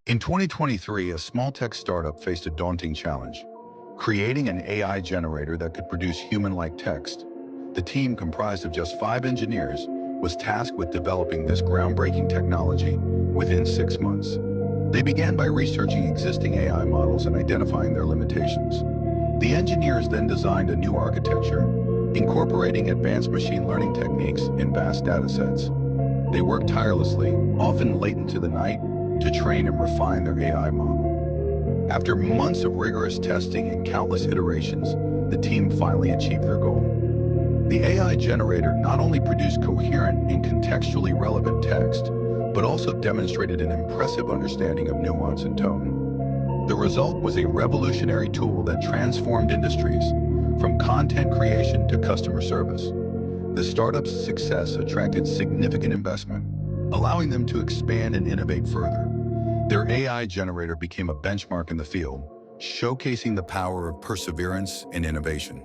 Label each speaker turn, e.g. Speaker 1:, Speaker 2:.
Speaker 1: In 2023, a small tech startup faced a daunting challenge: creating an AI generator that could produce human-like text. The team, comprised of just 5 engineers, was tasked with developing this groundbreaking technology within 6 months. They began by researching existing AI models and identifying their limitations. The engineers then designed a new architecture, incorporating advanced machine learning techniques in vast datasets. They worked tirelessly, often late into the night, to train and refine their AI model. After months of rigorous testing and countless iterations, the team finally achieved their goal. The AI generator not only produced coherent and contextually relevant text, but also demonstrated an impressive understanding of nuance and tone. The result was a revolutionary tool that transformed industries, from content creation to customer service. The startup's success attracted significant investment, allowing them to expand and innovate further. Their AI generator became a benchmark in the field, showcasing the power of perseverance and innovation.